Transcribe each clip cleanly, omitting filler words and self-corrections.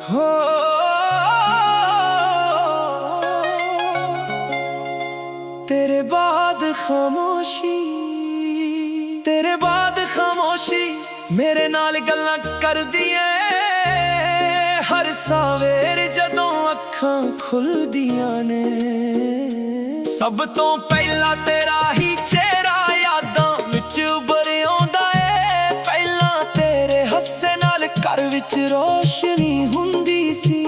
हो तेरे बाद खामोशी, तेरे बाद खामोशी मेरे नाल गल्लां करदियां हर सवेर जदों अखां खुलदियां ने। सब तो पहला तेरा ही चेहरा यादां विच उभर आउंदा ऐ। पहला तेरे हस्से नाल घर विच रोशनी हुंदी सी,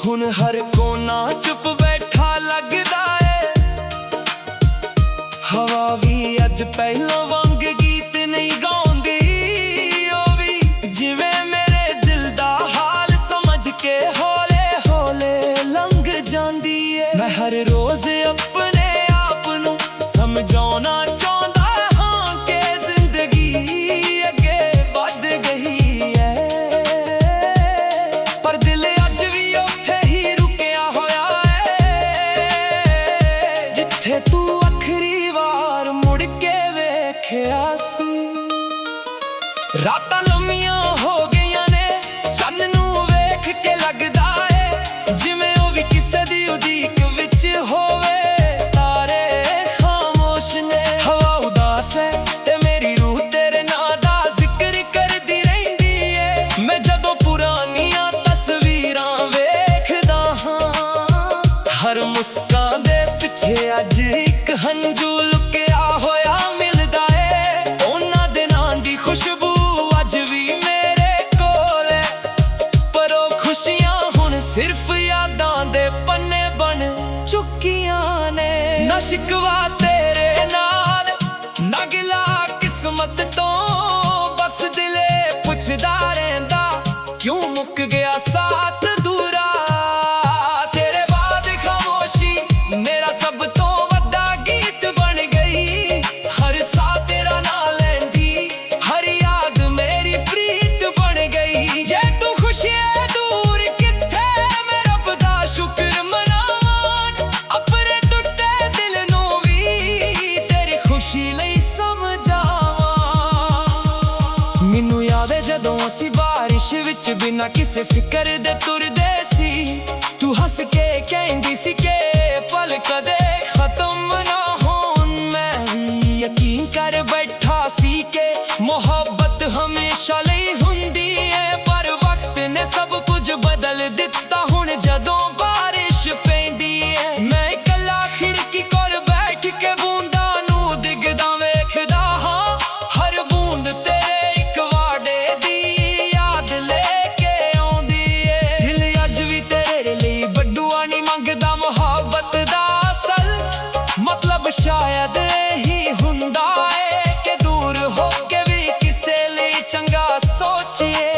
हुण हर कोना चुप बैठा लगदा ऐ। हवा भी अज पहलों वांग गीत नहीं गाउंदी, ओ भी जिवें मेरे दिल दा हाल समझ के हौले हौले लंघ जांदी ऐ। मैं हर रोज अपने आप नूं समझाउणा चाहुंदा हां कि जिंदगी अगे वध गई ऐ, पर दिल अज भी उत्थे ही रुकिया होया ऐ जिथे तू आखरी वार मुड़ के वेखिया सी। रातां लम्मियां हो गईयां ने चन्न नूं वेख के लगदा ऐ जिवें ओ भी किसे दी उदीक विच होवे। तारे खामोश ने, हवा उदास है ते मेरी रूह तेरे नां दा जिक्र करदी रहिंदी ऐ। मैं जदों पुरानियां तस्वीरां वेखदा हां, हर मुस्कान दे पिछे अज इक हंजू लुकिया होया मिलदा ऐ। उन्हां दिनां दी खुशबू अज भी मेरे कोल ऐ, पर ओ खुशियां हुण सिर्फ यादां दे पन्ने बन चुकियां ने। ना शिकवा तेरे नाल ना गिला किस्मत तो, बस दिले पुछदा रहिंदा क्यों मुक गया साथ दूरा। तेरे बाद खामोशी मेरा सब तो वड्डा गीत बन गई, हर सा तेरा नां लैंदी हर याद मेरी प्रीत बन गई। जे तू खुश है दूर किथे मैं रब दा शुक्र मनावां, अपने टुटे दिल नूं भी तेरी खुशी लई समझावां। मैनू याद है जदों असीं बारिश विच बिना किसे फिकर दे तुरदे सी, तू हस के कहंदी सी के पल कदे खत्म ना होण। मैं भी यकीन कर बैठा सी के मोहब्बत हमेशा लई हुंदी है, पर वक्त ने सब कुछ बदल दिता हुण जदों बारिश पैंदी है। मैं इकल्ला खिड़की कोल बैठ के बूंदां नूं दिखदा वेखदा हां, हर बूंद तेरे इक वाडे दी याद लेके आउंदी है। दिल अज भी तेरे लई बड्डूआ नहीं मंगदा, मोहब्बत दा असल मतलब शायद ही हुंदा है कि दूर हो के भी किसे लई चंगा सोचिए।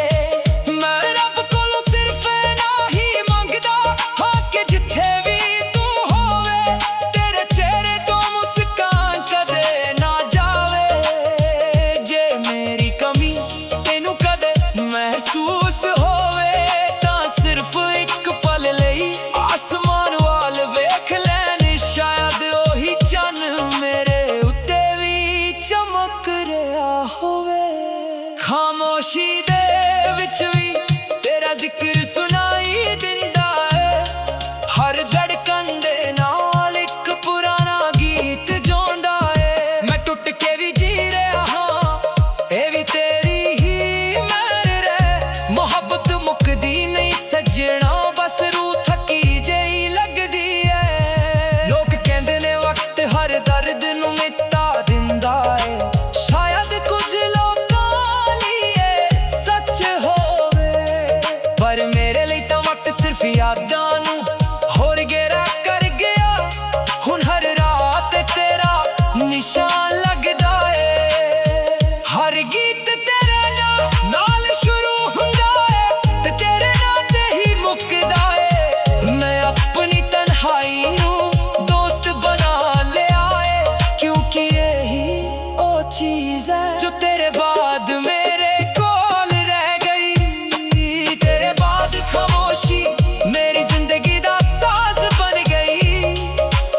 मैं रब कोलों सिर्फ ना ही मंगदा हां कि जिथे भी तू होवे तेरे चेहरे तो मुस्कान कदे ना जावे। जे मेरी कमी तेनू कदे महसूस होवे तां सिर्फ इक पल लई आसमान वाल वेख लैन, शायद ओही चन्न मेरे उत्ते भी चमक रहा होवे। खामोशी दे विच भी तेरा जिक्र सुनाई दिंदा है, हर धड़कन दे नाल इक पुराना गीत जोंदा है। मैं टुट के भी जी रहा हां ए भी तेरी ही मेहर है, मोहब्बत मुकदी नहीं सजना बस रूह थकी जेही लगदी है। लोग कहंदे ने वक्त हर दर्द नूं मिटा दिंदा है, शायद कुछ लोकां लिए सच होवे, पर मेरे लिए तां वक्त सिर्फ यादां नूं होर गहरा कर गया। हुण हर रात तेरा निशान लगदा है, हर गीत तेरे नाल शुरू हुंदा है ते तेरे नाल ते ही मुकदा है। मैं अपनी तन्हाई नूं दोस्त बना लिया है, क्योंकि यही ओ चीज है जो तेरे बाद मेरे कोल रह गई। तेरे बाद खामोशी मेरी जिंदगी दा साज बन गई,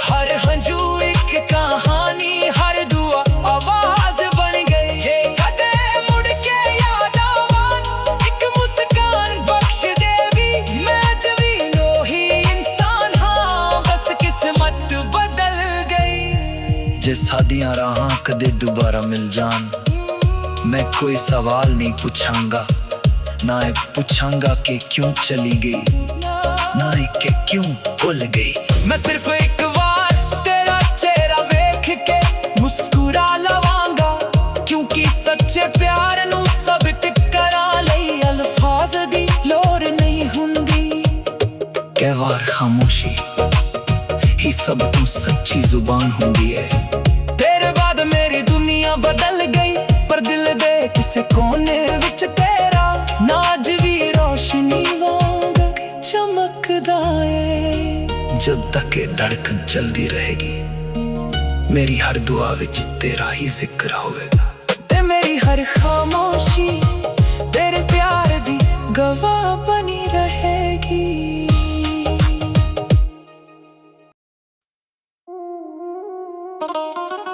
हर हंजू एक कहानी हर दुआ आवाज बन गई। जे कदे मुड़ के याद आवां इक मुस्कान बख्श देवी, दोबारा मिल जान। मैं कोई सवाल नहीं पूछांगा, ना ये पूछांगा कि क्यों चली गई, ना ही कि क्यों भूल गई। मैं सिर्फ एक बार तेरा चेहरा देख के मुस्कुरा लवांगा, क्योंकि सच्चे प्यार नू सब टकरा लई अल्फाज दी लोड़ नहीं हुंदी। कई बार खामोशी ही सब तो सच्ची जुबान होंदी है। तेरे बाद मेरी दुनिया बदल गई, पर दिल दे किसे कोने विच तेरा नाज भी रोशनी वांग चमकदा है। जब तक ये धड़कन चलती रहेगी, मेरी हर दुआ विच तेरा ही जिक्र होवेगा। ते मेरी हर खामोशी तेरे प्यार दी गवाह बनी रहेगी।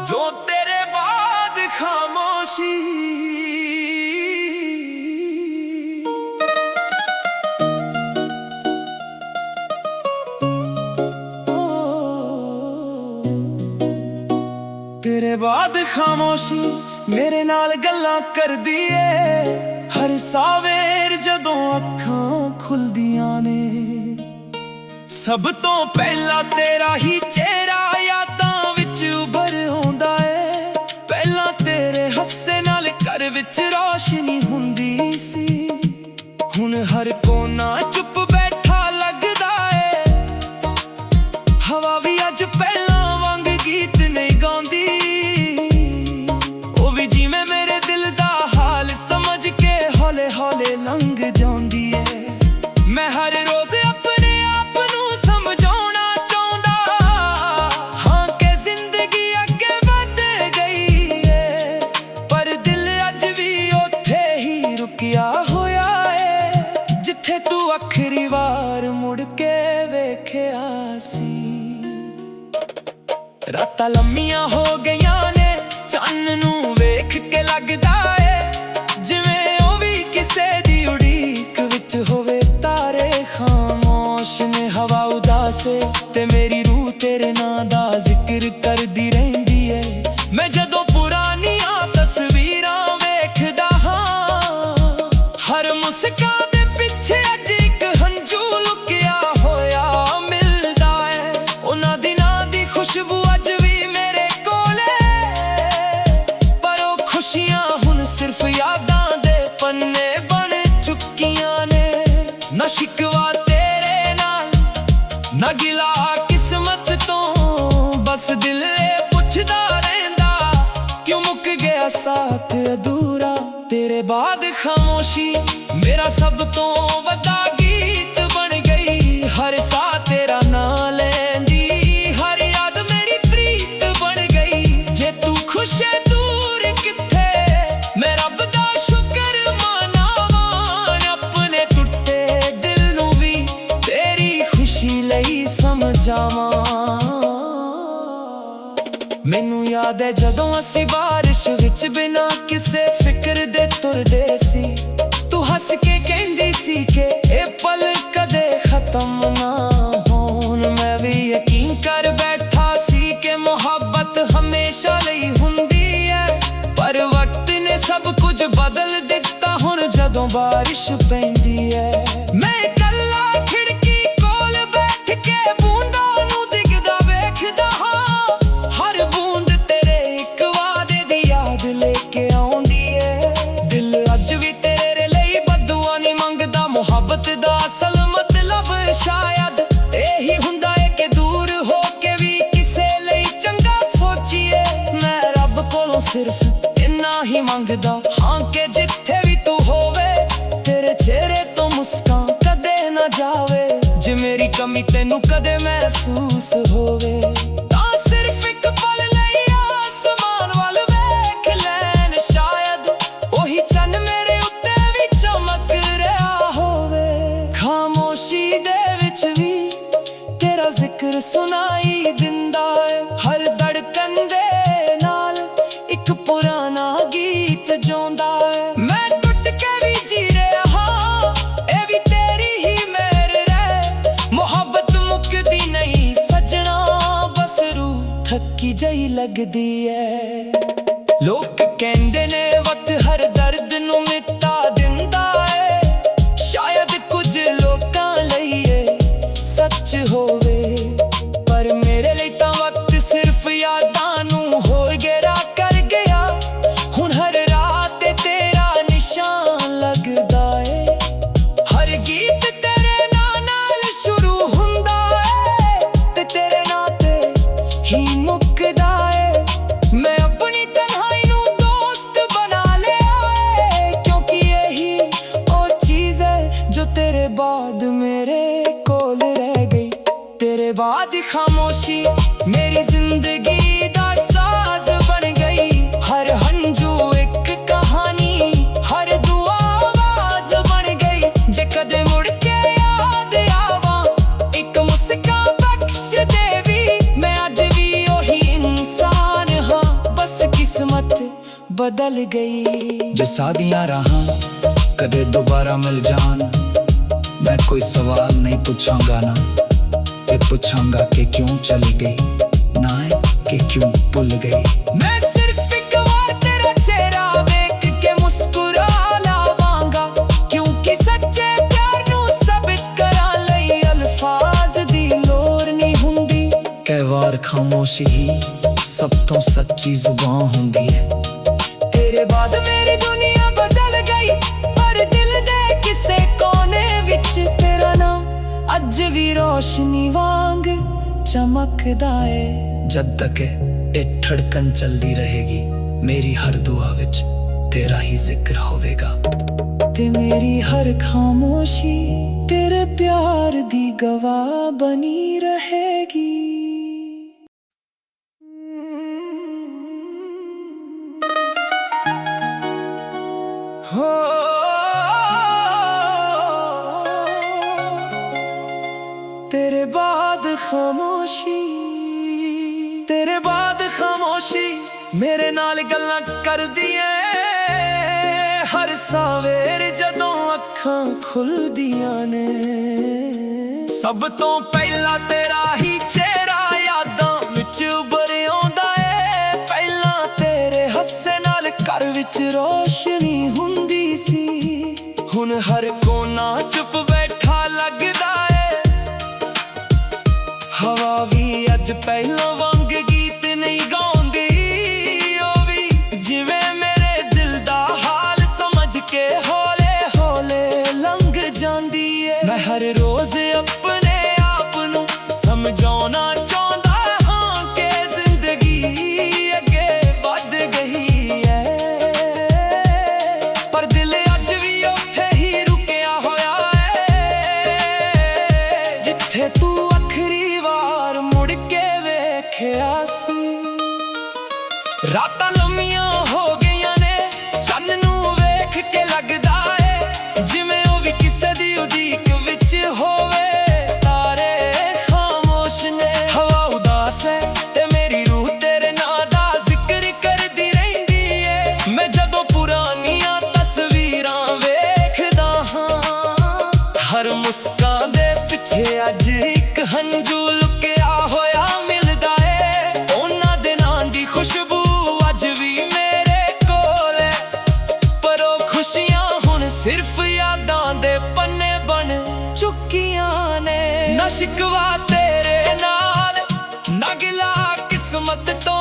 जो तेरे बाद खामोशी तेरे बाद खामोशी मेरे नाल गल्लां करदी ए। हर सावेर जदों अखां खुलदियां ने, सब तो पहला तेरा ही चेहरा यादां विच उभर आउंदा है। पहला तेरे हस्से नाल घर विच रोशनी हुंदी सी, हुण हर कोना चुप बैठा लगदा है। हवा भी अज पहला वांग गीत नहीं गाउंदी, ओ भी जिवें मेरे दिल दा हाल समझ के हौले हौले लंघ जांदी है। मैं हर रोज अपने आप नू समझाउणा चाहुंदा हां कि जिंदगी अगे वध गई है, पर दिल अज भी उत्थे ही रुकिया होया है, जिथे तू आखिरी वार मुड़ के वेखिया सी। रातां लम्मियां हो गईयां ने, चन्न नू वेख के लगदा है जिवें ओ भी किसे दी उड़ीक विच होवे। तारे खामोश ने, हवा उदास है, ते मेरी रूह तेरे नां दा जिक्र करदी रहिंदी है। मैं जदों पुरानियां तस्वीरां वेखदा हां, हर मुस्कान दे पिछे अज इक हंझू लुकिया होया मिलदा है। उन्हां दिनां दी खुशबू अज भी मेरे कोले, पर ओ खुशियां हुण सिर्फ यादां दे पन्ने बन चुकियां ने। ना शिकवा तेरे नाल, ना गिला किस्मत तो, बस दिल पुछदा रहिंदा क्यों मुक गया साथ अधूरा। तेरे बाद खामोशी मेरा सब तो वड्डा गीत बन गई। हर सा तेरा नाम लैंदी, हर याद मेरी प्रीत बन गई। जे तू खुश है दूर किथे, मैं रब दा शुक्र मनावां। अपने टुटे दिल नू भी तेरी खुशी लई समझावां। मैनू याद है जदों असी बारिश विच बिना किसे फिक्र दे तुरदे सी, तू हस के कहंदी सी कि ए पल कदे खत्म ना होण। मैं भी यकीन कर बैठा सी कि मोहब्बत हमेशा लई हुंदी है, पर वक्त ने सब कुछ बदल दिता हुण जदों बारिश पैंदी है। मैं कल्ला खिड़की कोल बैठ के बूंदां नू दिखदा वेखदा हां, हर बूंद तेरे इक वादे दी याद लेके आउंदी है। दिल अज भी तेरे लई बदुआ नहीं मंगदा, मुहब्बत दा असल मतलब शायद यही हुंदा है कि दूर हो के भी किसे लई चंगा सोचीए। मैं रब कोलों सिर्फ इन्ना ही मंगदा हां कि जिथे भी तू होवे, तेरे चेहरे तो मुस्कान कदे ना जावे। जे मेरी कमी तेनू कदे महसूस होवे, तां सिर्फ एक पल लई आसमान वल वेख लैन, शायद ओही चन्न मेरे उत्ते भी चमक रहा होवे। खामोशी दे विच भी तेरा जिक्र सुनाई दिंदा है, हर धड़कन दे नाल एक पुराना गीत जोंदा है। मैं टुट के भी जी रहा हां, ए भी तेरी ही मेहर रहे। मोहब्बत मुकदी नहीं सजना, बस रूह थकी जही लगदी है। बात खामोशी मेरी जिंदगी दा साज बन गई। हर हंजू एक कहानी, हर दुआ आवाज बन गई। जे कदे मुड़ के याद आवा एक मुस्कान बख्श देवी। मैं अज भी ओही इंसान हाँ, बस किस्मत बदल गई। जे सादियां राहां कदे दोबारा मिल जान, मैं कोई सवाल नहीं पूछांगा ना, मैं पूछांगा कि क्यों चली गई, ना कि क्यों भूल गई। मैं सिर्फ एक बार तेरा चेहरा देख के मुस्कुरा लावांगा, क्योंकि सच्चे प्यार नू साबित करा लई अल्फाज दी लोड़ नहीं हुंदी। कई वार खामोशी ही सब तो सच्ची जुबान हुंदी है। तेरे बाद मेरी दुनिया बदल गई, पर दिल दे किसे कोने विच तेरा नाम अज भी रोशनी वांग चमकदा है। जद तक ये धड़कन चलती रहेगी, मेरी हर दुआ विच तेरा ही जिक्र होवेगा। ते मेरी हर खामोशी तेरे प्यार दी गवाह बनी रहेगी। हो तेरे बाद खामोशी, तेरे बाद खामोशी मेरे नाल गल्लां करदी ऐ। हर सवेर जदों अखां खुलदियां ने, सब तो पहला तेरा ही चेहरा यादां विच उभर आउंदा ऐ। पहला तेरे हस्से नाल घर विच रोशनी हुंदी सी, हुण हर कोना चुप बैठा लगदा ऐ। हवा भी अज पहलों वांग गीत नहीं गाउंदी, ओ भी जिवें मेरे दिल दा हाल समझ के हौले हौले लंघ जांदी है। मैं हर रोज अपने आप नू समझाउणा चाहुंदा हां कि जिंदगी अगे वध गई है, पर दिल अज भी उत्थे ही रुकिया होया है जिथे तू आखिरी वार मुड़ के वेखिया सी। रातां लम्मियां हो गईयां ने, चन्न नू वेख के लगदा है जिवें ओ भी किसे दी उदीक विच होवे। तारे खामोश ने, हवा उदास है ते मेरी रूह तेरे नां दा जिक्र करदी रहिंदी है। मैं जदों पुरानियां तस्वीरां वेखदा हां, हर मुस्कान दे पिछे अज एक हंजू लुकिया होया मिलदा है। उन्हां दिनां दी खुशबू अज भी मेरे कोल है, पर ओ खुशियां हुण सिर्फ यादां दे पन्ने बन चुकियां ने। ना शिकवा तेरे नाल, ना गिला किस्मत तो,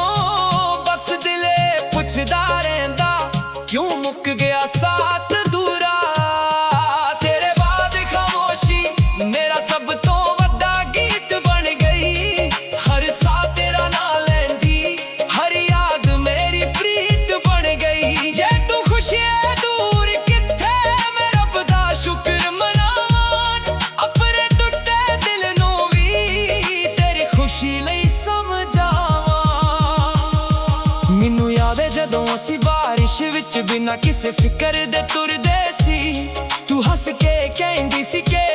बस दिले पुछदा रहिंदा क्यों मुक गया साथ दूरा। तेरे बाद खामोशी मेरा सब तो वड्डा गीत बन गई। हर सा तेरा नां लैंदी, हर याद मेरी प्रीत बन गई। जे तू खुश है दूर किथे, मैं रब दा शुक्र मनावां। अपने टुटे दिल नू भी तेरी खुशी लई समझावां। मैनू याद है जदों असीं बारिश विच बिना किसे फिकर दे तुरदे सी। तू हस के कहंदी सी के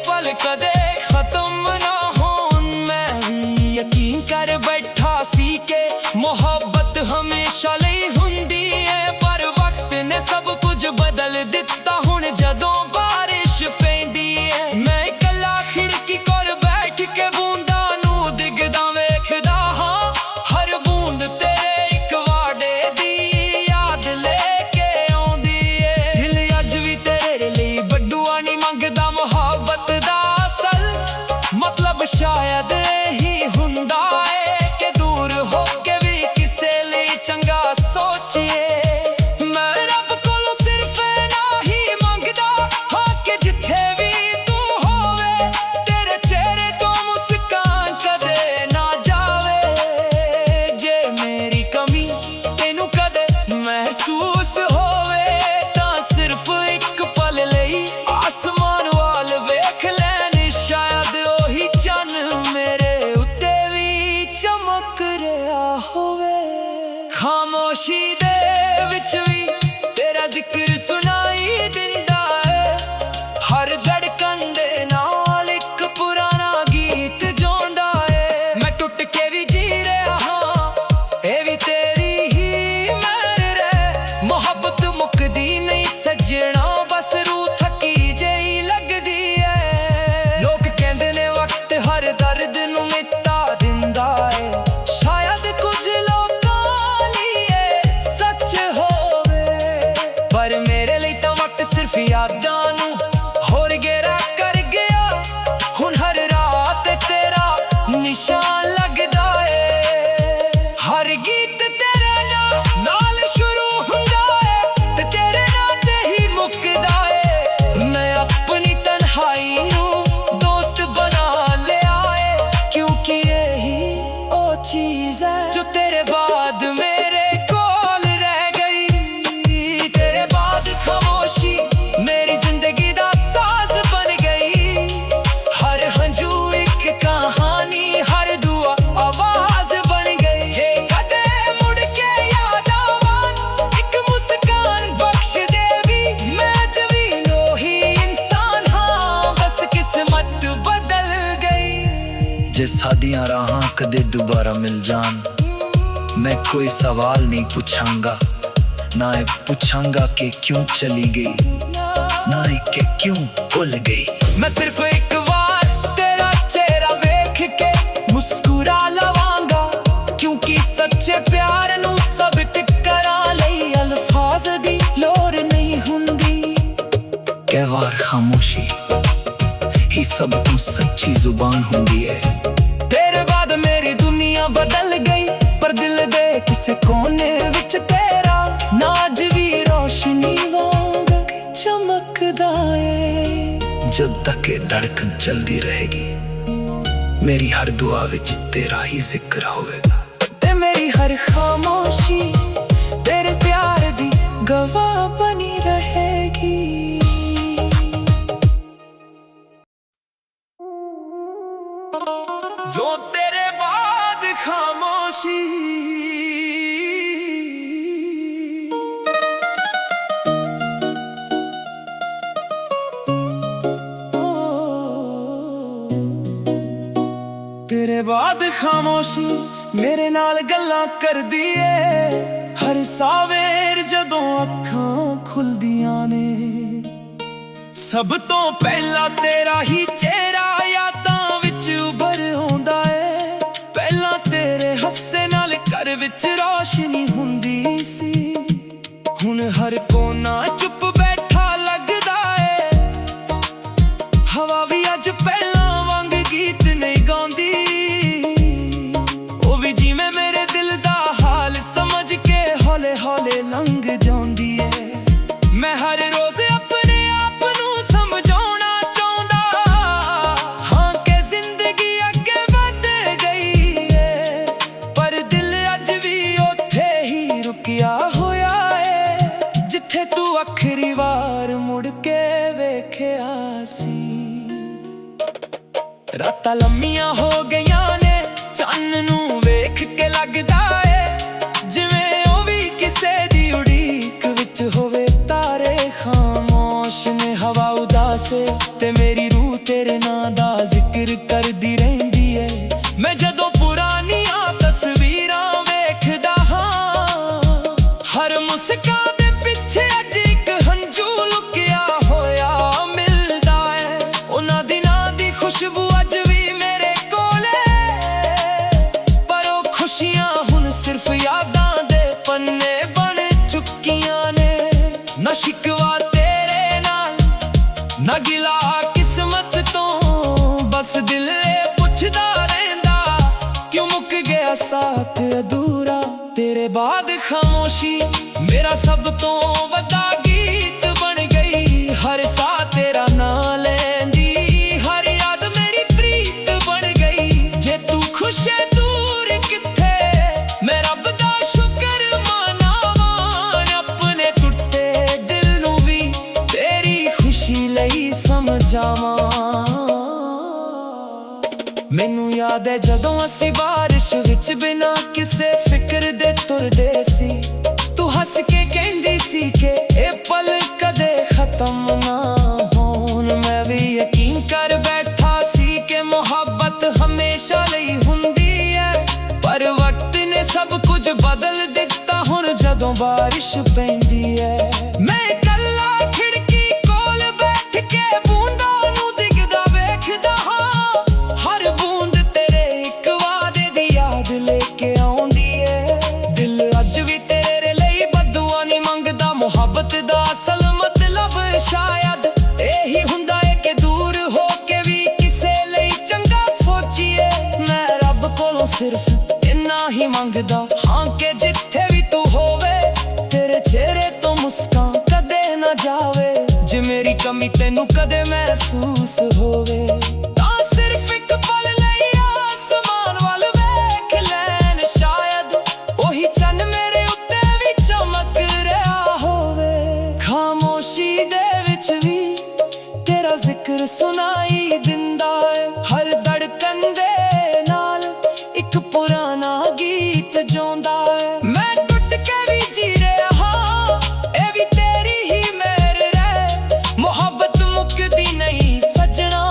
पल कदे खत्म ना होण। मैं भी यकीन कर बैठा सी के मोहब्बत हमेशा लई हुंदी है, पर वक्त ने सब कुछ बदल दिता। हुण जदों बारिश पैंदी है, मैं इकल्ला खिड़की कोल बैठ के बूंदां नू दिखदा वेखदा हां। हर बूंद तेरे एक वादे दी याद लेके आउंदी है। दिल अज भी तेरे लई बड्डूआ नहीं मंगदा मोहब्बत दा असल। सादियां राहां कदे दोबारा मिल जान। मैं कोई सवाल नहीं पूछांगा, ना ये पूछांगा कि क्यों चली गई, ना ही कि क्यों भूल गई। मैं सिर्फ एक बार तेरा चेहरा देख के मुस्कुरा लवांगा, क्योंकि सच्चे प्यार नू सब टकरा लई अल्फाज दी लोड़ नहीं हुंदी। कई बार खामोशी ही सब तो सच्ची जुबान होंदी है। तेरे बाद मेरी दुनिया बदल गई, पर दिल दे किसे कोने विच तेरा नाज भी रोशनी वांग चमकदा है। जब तक ये धड़कन चलती रहेगी, मेरी हर दुआ विच तेरा ही जिक्र होवेगा। ते मेरी हर खामोशी तेरे प्यार दी गवाह बनी रहेगी। जो तेरे बाद खामोशी तेरे बाद खामोशी मेरे नाल गल्लां करदी ए। हर सावेर जदों अखां खुलदियां ने, सब तो पहला तेरा ही चेहरा यादां विच उभर आउंदा है। पहला तेरे हस्से नाल घर विच रोशनी हुंदी सी, हुण हर कोना चुप बैठा लगदा है। हवा भी अज पहला वांग गीत नहीं गाउंदी, ओ भी जिवें मेरे दिल दा हाल समझ के हौले हौले लंघ जांदी है। मैं हर रोज अपने आप नू समझाउणा चाहुंदा हां कि जिंदगी अगे वध गई है, पर दिल अज भी उत्थे ही रुकिया होया है, जिथे तू आखिरी वार मुड़ के वेखिया सी। रातां लम्मियां हो गईयां ने, चन्न नू वेख के लगदा है जिवें ओ भी किसे दी उड़ीक विच होवे। तारे खामोश ने, हवा उदास है, ते मेरी रूह तेरे नां दा जिक्र करदी रहिंदी है। मैं जदों पुरानियां तस्वीरां वेखदा हां, हर मुस्कान दे पिछे अज इक हंझू लुकिया होया मिलदा है। उन्हां दिनां दी खुशबू अज भी मेरे कोले, पर ओ खुशियां हुण सिर्फ यादां दे पन्ने बन चुकियां ने। ना शिकवा तेरे नाल, ना गिला किस्मत तो, बस दिल पुछदा रहिंदा क्यों मुक गया साथ अधूरा। तेरे बाद खामोशी मेरा सब तो वड्डा गीत बन गई। हर सा तेरा नाम लैंदी, हर याद मेरी प्रीत बन गई। जे तू खुश है दूर किथे, मैं रब दा शुक्र मनावां। अपने टुटे दिल नू भी तेरी खुशी लई समझावां। मैनू याद है जदों असी बारिश विच बिना किसे फिक्र दे तुरदे सी, तू हस के कहंदी सी कि ए पल कदे खत्म ना होण। मैं भी यकीन कर बैठा सी कि मोहब्बत हमेशा लई हुंदी है, पर वक्त ने सब कुछ बदल दिता हुण जदों बारिश पैंदी है। मैं कल्ला खिड़की कोल बैठ के बूंदां नू दिखदा वेखदा हां, हर बूंद तेरे इक वादे दी याद लेके आउंदी है। दिल अज भी तेरे लई बद्दुआ नहीं मंगदा, मुहब्बत दा असल मतलब शायद यही हुंदा है कि दूर हो के भी किसे लई चंगा सोचीए। मैं रब कोलों सिर्फ इन्ना ही मंगदा हां कि जिथे भी तू होवे, तेरे चेहरे तो मुस्कान कदे ना जावे। जे मेरी कमी तेनू कदे महसूस होवे, तां सिर्फ एक पल लई आसमान वल वेख लैन, शायद ओही चन्न मेरे उत्ते भी चमक रहा होवे। खामोशी दे विच भी तेरा जिक्र सुनाई दिंदा है, हर धड़कन दे नाल एक पुराना गीत जोंदा है। मैं टुट के भी जी रहा हां, ए भी तेरी ही मेहर रहे। मोहब्बत मुकदी नहीं सजना,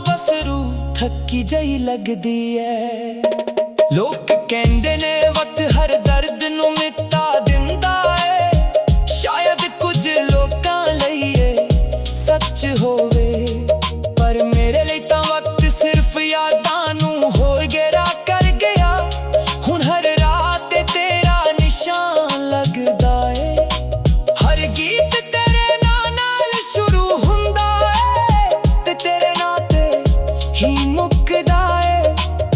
बस रूह थकी जई लगदी है। लोग कहंदे ने वक्त हर दर्द नूं मिटा दिंदा है, शायद कुछ लोकां लई सच होवे, पर मेरे लिए तां वक्त सिर्फ यादां नूं होर गहरा कर गया। हुण हर रात तेरा निशान लगदा है, हर गीत तेरे नाल शुरू हुंदा है ते तेरे नाल ते ही मुकदा है।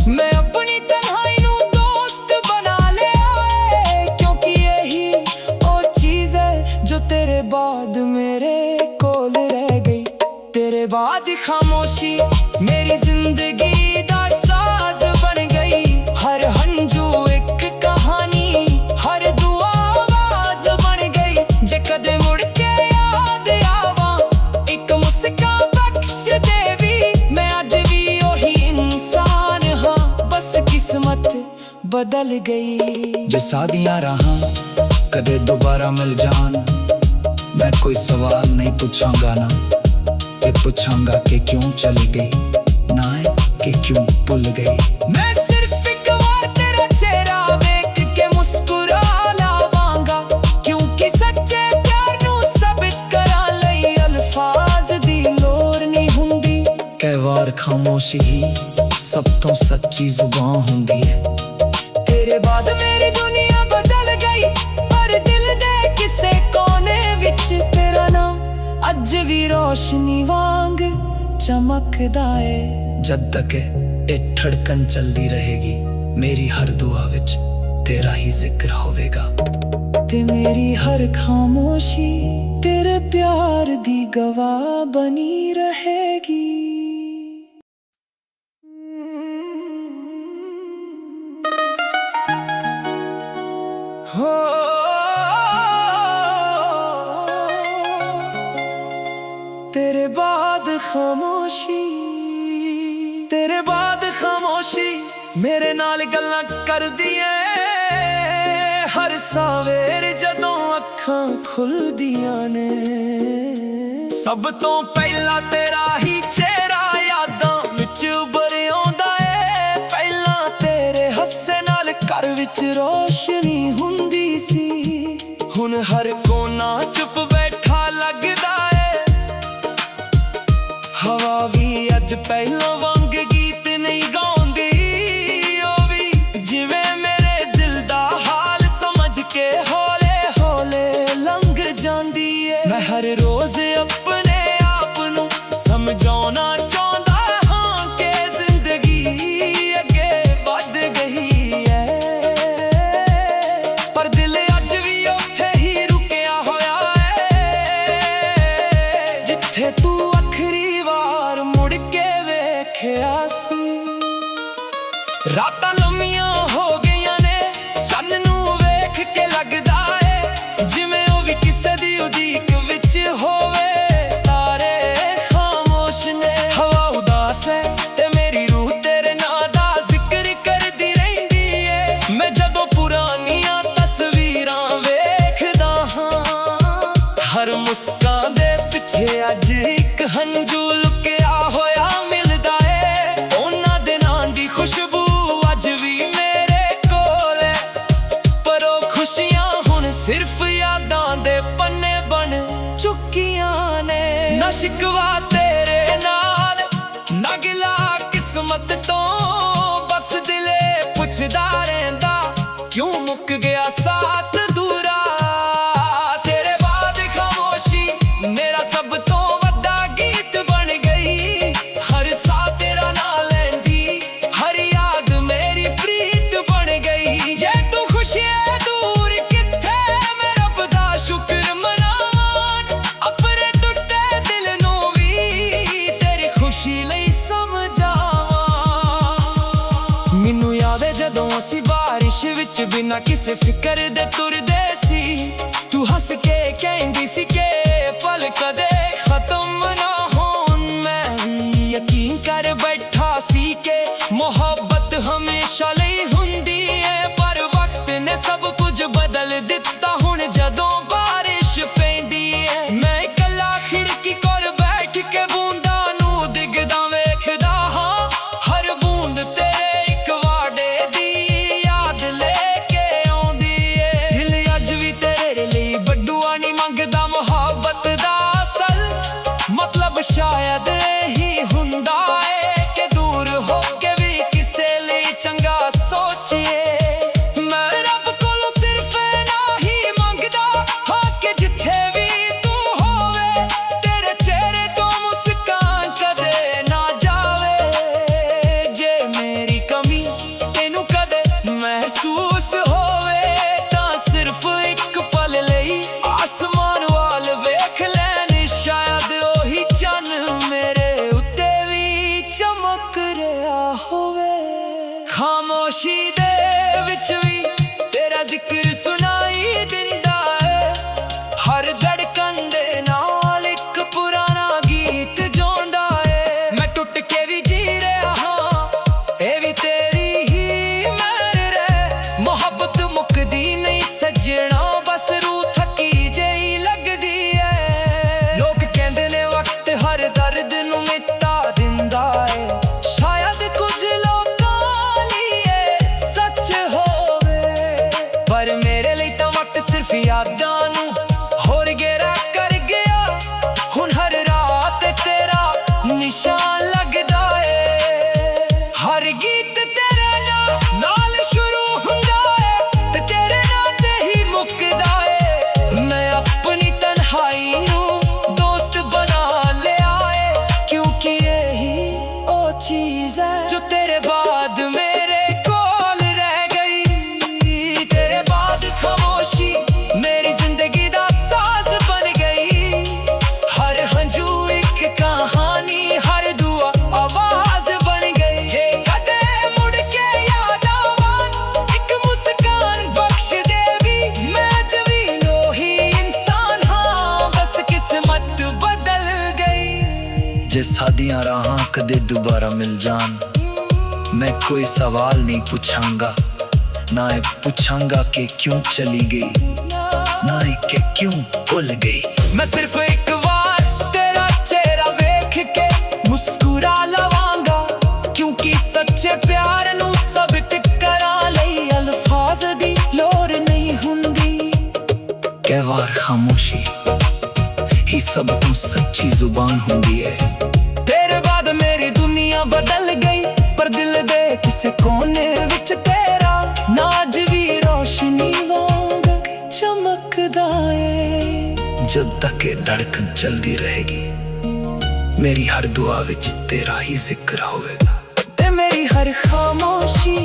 मैं अपनी तन्हाई नूं दोस्त बना लिया है, क्योंकि यही ओ चीज है जो तेरे बाद मेरे कोल रह गई। तेरे बाद खामोशी मेरी जिंदगी दा साज बन गई, हर हंजू एक कहानी, हर दुआ आवाज बन गई। जे कदे मुड़ के याद आवा एक मुस्कान बख्श देवी, मैं अज भी ओही इंसान हाँ, बस किस्मत बदल गई। जे सादियां राहां कदे दोबारा मिल जान, मैं कोई सवाल नहीं पूछांगा ना, मैं पूछांगा कि क्यों चली गई, ना कि क्यों भूल गई। मैं सिर्फ एक बार तेरा चेहरा देख के मुस्कुरा लावांगा, क्योंकि सच्चे प्यार नूं साबित करा लई अल्फाज दी लोड़ नहीं हुंदी। कई वार खामोशी ही सब तो सच्ची जुबान हुंदी है। तेरे बाद मेरी दुनिया बदल गई, पर दिल दे किसे कोने विच तेरा नाम अज भी रोशनी वांग चमकदा है। जद तक ये धड़कन चलती रहेगी, मेरी हर दुआ विच तेरा ही जिक्र होवेगा, ते मेरी हर खामोशी तेरे प्यार दी गवाह बनी रहेगी। हो तेरे बाद खामोशी, तेरे बाद खामोशी मेरे नाल गल्लां करदी ऐ, हर सवेर जदों अखां खुलदियां ने। सब तो पहला तेरा ही चेहरा यादां विच उभर आउंदा ऐ, पहला तेरे हस्से नाल घर विच रोशनी हुंदी सी, हुण हर कोना चुप बैठा लगदा ऐ। हवा भी अज पहलों वांग गीत नहीं गाउंदी, ओ भी जिवें मेरे दिल दा हाल समझ के हौले हौले लंघ जांदी है। मैं हर रोज अपने आप नूं समझाउणा चाहुंदा हां कि जिंदगी अगे वध गई है, पर दिल अज भी उत्थे ही रुकिया होया है, जिथे तू आखरी वार मुड़ के वेखिया सी। रातां लम्मियां हो गईयां ने, चन्न नूं वेख के लगदा है जिवें ओ भी किसे दी उदीक विच होवे। तारे खामोश ने, हवा उदास है ते मेरी रूह तेरे नां दा जिक्र करदी रहिंदी है। मैं जदों पुरानियां तस्वीरां वेखदा हां, हर मुस्कान दे पिछे अज एक हंजू लुकिया होया मिलदा है। उन्हां दिनां दी खुशबू अज भी मेरे कोल है, पर ओ खुशियां हुण सिर्फ यादां दे पन्ने बन चुकियां ने। ना शिकवा तेरे नाल, ना गिला किस्मत तो, बस दिले पुछदा रहिंदा क्यों मुक गया साथ दूरा। तेरे बाद खामोशी मेरा सब तो वड्डा गीत बन गई, हर सा तेरा नाम लैंदी, हर याद मेरी प्रीत बन गई। जे तू खुश है दूर किथे मैं रब दा शुक्र मनावां, अपने टुटे दिल नूं भी तेरी खुशी लई समझावां। मैनू याद है जदों असीं बारिश विच बिना किसे फिकर दे तुरदे सी, तू हस के कहंदी सी के पल कदे खत्म ना होण। मैं भी यकीन कर बैठा सी के मोहब्बत हमेशा लई हुंदी है, पर वक्त ने सब कुछ बदल दिता हुण जदों बारिश पैंदी है। मैं इकल्ला खिड़की कोल बैठ के बूंदां नूं दिखदा वेखदा हां, हर बूंद ਸ਼ਾਇਦ ਇਹੀ ਹੁੰਦਾ ਏ ਕਿ ਦੂਰ ਹੋ ਕੇ ਵੀ ਕਿਸੇ ਲਈ ਚੰਗਾ ਸੋਚੀਏ। ਮੈਂ ਰੱਬ ਕੋਲੋਂ ਸਿਰਫ ਇੰਨਾ ਹੀ ਮੰਗਦਾ ਹਾਂ ਕਿ ਜਿੱਥੇ ਵੀ ਤੂੰ ਹੋਵੇ ਤੇਰੇ ਚਿਹਰੇ ਤੋਂ ਮੁਸਕਾਨ ਕਦੇ ਨਾ ਜਾਵੇ। ਜੇ ਮੇਰੀ ਕਮੀ ਤੈਨੂੰ ਕਦੇ ਮਹਿਸੂਸ ਹੋਵੇ ਤਾਂ ਸਿਰਫ ਇੱਕ ਪਲ ਲਈ ਆਸਮਾਨ ਵੱਲ ਵੇਖ ਲੈਣ, ਸ਼ਾਇਦ ਉਹੀ ਚੰਨ ਮੇਰੇ ਉੱਤੇ ਵੀ ਚਮਕ ਰਿਹਾ ਹੋਵੇ। ਖਾਮੋਸ਼ੀ ਦੇ ਵਿੱਚ ਵੀ ਤੇਰਾ ਜ਼ਿਕਰ ਸੁਣਾਈ ਦਿੰਦਾ ਏ, ਹਰ ਧੜਕਣ ਦੇ ਨਾਲ ਇੱਕ ਪੁਰਾਣਾ ਗੀਤ ਜਿਉਂਦਾ ਏ। ਮੈਂ ਟੁੱਟ ਕੇ ਵੀ ਜੀ ਰਿਹਾ ਹਾਂ, ਇਹ ਵੀ ਤੇਰੀ ਹੀ ਮਿਹਰ ਏ। ਮੁਹੱਬਤ ਮੁੱਕਦੀ ਨਹੀਂ ਸੱਜਣਾ, ਬਸ ਰੂਹ ਥੱਕੀ ਜਿਹੀ ਲੱਗਦੀ ਏ। ਲੋਕ ਕਹਿੰਦੇ ਨੇ ਵਕਤ ਹਰ ਦਰਦ ਨੂੰ ਮਿਟਾ ਦਿੰਦਾ ਏ, ਸ਼ਾਇਦ ਕੁਝ ਲੋਕਾਂ ਲਈ ਇਹ ਸੱਚ ਹੋਵੇ, ਪਰ ਮੇਰੇ ਲਈ ਤਾਂ ਵਕਤ ਸਿਰਫ ਯਾਦਾਂ ਨੂੰ ਹੋਰ ਗਹਿਰਾ ਕਰ ਗਿਆ। ਹੁਣ ਹਰ ਰਾਤ ਤੇਰਾ ਨਿਸ਼ਾਨ ਲੱਗਦਾ ਏ, ਹਰ ਗੀਤ ਤੇਰੇ ਨਾਲ ਸ਼ੁਰੂ ਹੁੰਦਾ ਏ ਤੇ ਤੇਰੇ ਨਾਲ ਤੇ ਹੀ ਮੁੱਕਦਾ ਏ। ਮੈਂ ਆਪਣੀ ਤਨਹਾਈ ਨੂੰ ਦੋਸਤ ਬਣਾ ਲਿਆ ਏ, ਕਿਉਂਕਿ ਇਹੀ ਉਹ ਚੀਜ਼ ਹੈ ਜੋ ਤੇਰੇ ਬਾਅਦ ਮੇਰੇ ਕੋਲ ਰਹਿ ਗਈ। ਤੇਰੇ ਬਾਅਦ ਖਾਮੋਸ਼ੀ ਮੇਰੀ ਜ਼ਿੰਦਗੀ ਦਾ ਸਾਜ਼ ਬਣ ਗਈ, ਹਰ ਹੰਝੂ ਇੱਕ ਕਹਾਣੀ, ਹਰ ਦੁਆ ਆਵਾਜ਼ ਬਣ ਗਈ। ਜੇ ਕਦੇ ਮੁੜ ਕੇ ਯਾਦ ਆਵਾਂ ਇੱਕ ਮੁਸਕਾਨ ਬਖਸ਼ ਦੇਵੀ, ਮੈਂ ਜਮੀਨ ਉਹੀ ਇਨਸਾਨ ਹਾਂ, ਬਸ ਕਿਸਮਤ ਬਦਲ ਗਈ। ਜੇ ਸਾਡੀਆਂ ਰਾਹਾਂ ਕਦੇ ਦੁਬਾਰਾ ਮਿਲ ਜਾਣ, मैं कोई सवाल नहीं पूछांगा, ना ये पूछांगा कि क्यों चली गई, ना ही कि क्यों भूल गई। मैं सिर्फ एक बार तेरा चेहरा वेख के मुस्कुरा लवांगा, क्योंकि सच्चे प्यार नू सब टकरां लई अल्फाज दी लोड़ नहीं हुंदी। कई बार खामोशी ही सब तो सच्ची जुबान होंदी है। तेरे बाद मेरी दुनिया बदल गई, पर दिल दे किसे कोने विच तेरा नाज भी रोशनी वांग चमकदा ए। जब तक ये धड़कन चलती रहेगी, मेरी हर दुआ विच तेरा ही जिक्र होवेगा। ते मेरी हर खामोशी